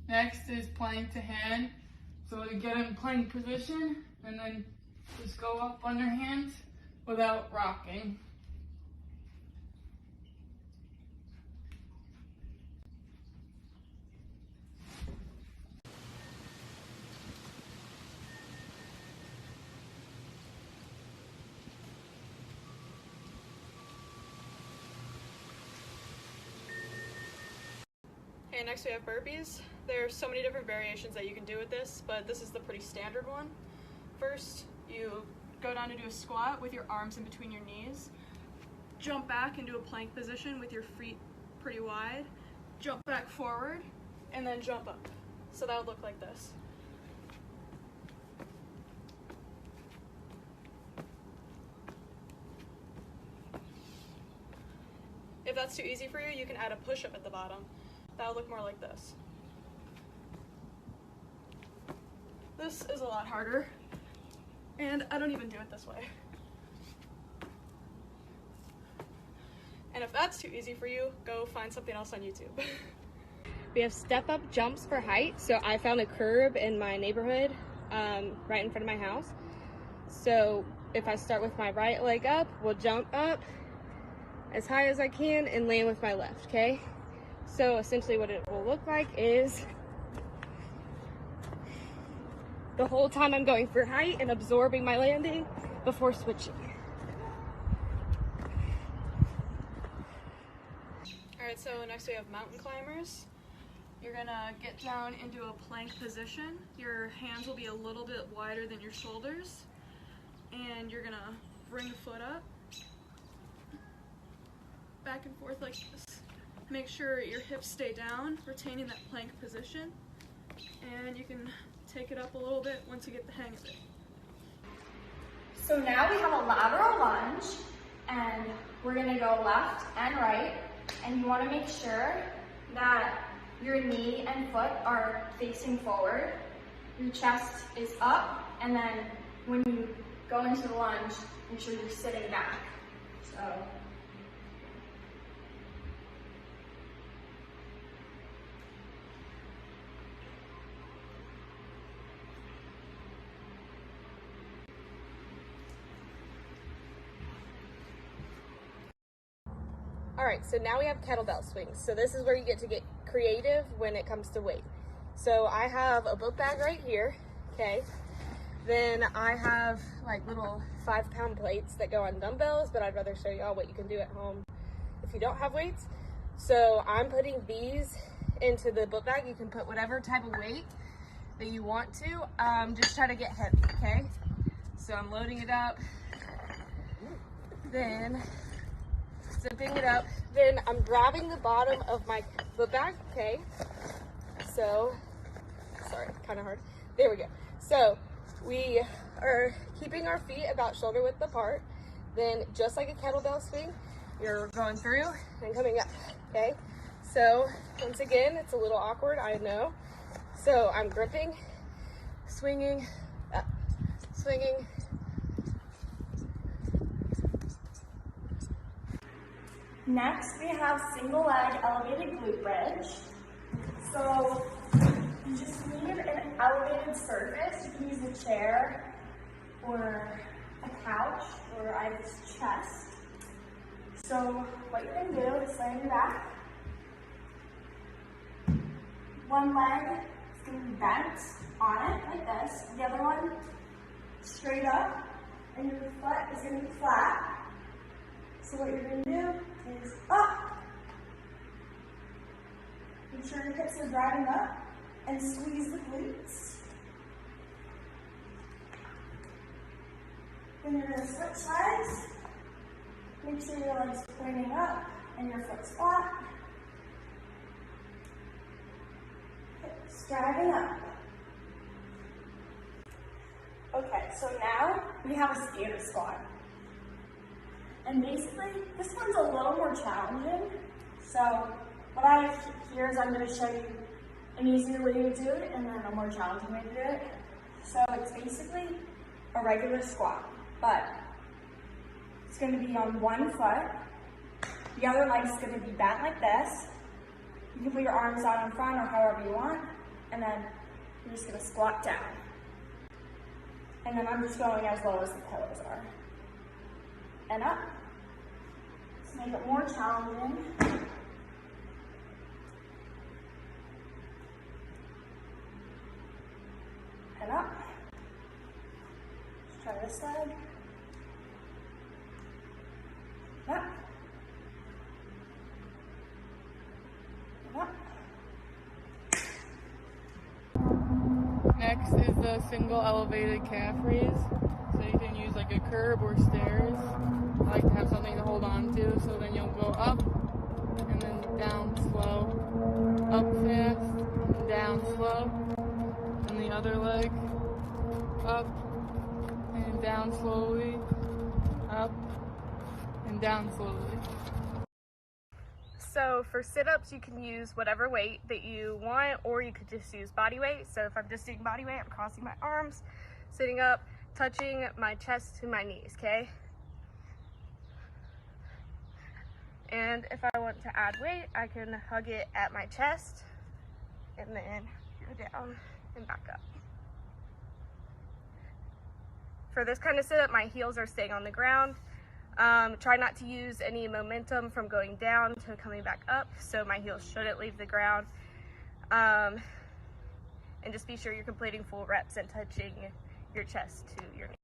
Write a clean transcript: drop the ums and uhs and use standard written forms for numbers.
Next is plank to hand. So to get in plank position and then just go up on your hands without rocking. Okay, next we have burpees. There's so many different variations that you can do with this, but this is the pretty standard one. First, you go down to do a squat with your arms in between your knees. Jump back into a plank position with your feet pretty wide. Jump back forward, and then jump up. So that would look like this. If that's too easy for you, you can add a push-up at the bottom. That would look more like this. This is a lot harder, and I don't even do it this way. And if that's too easy for you, go find something else on YouTube. We have step-up jumps for height. So I found a curb in my neighborhood right in front of my house. So if I start with my right leg up, we'll jump up as high as I can and land with my left, okay? So essentially what it will look like is the whole time I'm going for height and absorbing my landing before switching. Alright, so next we have mountain climbers. You're gonna get down into a plank position. Your hands will be a little bit wider than your shoulders. And you're gonna bring the foot up, back and forth like this. Make sure your hips stay down, retaining that plank position. And you can take it up a little bit once you get the hang of it. So now we have a lateral lunge, and we're gonna go left and right, and you wanna make sure that your knee and foot are facing forward, your chest is up, and then when you go into the lunge, make sure you're sitting back. So. All right, so now we have kettlebell swings. So this is where you get to get creative when it comes to weight. So I have a book bag right here, okay? Then I have like little 5-pound plates that go on dumbbells, but I'd rather show y'all what you can do at home if you don't have weights. So I'm putting these into the book bag. You can put whatever type of weight that you want to. Just try to get heavy, okay? So I'm loading it up, then zipping it up, then I'm grabbing the bottom of my book bag, okay? So, sorry, kind of hard. There we go. So we are keeping our feet about shoulder width apart. Then just like a kettlebell swing, you're going through and coming up, okay? So once again, it's a little awkward, I know. So I'm gripping, swinging, up, swinging. Next, we have single leg elevated glute bridge. So you just need an elevated surface. You can use a chair or a couch, or I use chest. So what you're gonna do is lay on your back. One leg is gonna be bent on it like this. The other one straight up, and your foot is gonna be flat. So what you're going to do is up. Make sure your hips are driving up and squeeze the glutes. Then you're going to switch sides. Make sure your legs are pointing up and your foot's flat. Hips driving up. Okay, so now we have a skater squat. And basically, this one's a little more challenging. So what I have here is I'm going to show you an easier way to do it and then a more challenging way to do it. So it's basically a regular squat, but it's going to be on one foot. The other leg's going to be bent like this. You can put your arms out in front or however you want. And then you're just gonna squat down. And then I'm just going as low as the pillows are. And up. Let's make it more challenging. And up. Let's try this side. Up. And up. Next is the single elevated calf raise. So you can use like a curb or stairs. I like to have something to hold on to, so then you'll go up and then down slow, up fast, and down slow, and the other leg, up and down slowly, up and down slowly. So for sit-ups, you can use whatever weight that you want, or you could just use body weight. So if I'm just doing body weight, I'm crossing my arms, sitting up, touching my chest to my knees, okay? And if I want to add weight, I can hug it at my chest and then go down and back up. For this kind of sit-up, my heels are staying on the ground. Try not to use any momentum from going down to coming back up, so my heels shouldn't leave the ground. And just be sure you're completing full reps and touching your chest to your knees.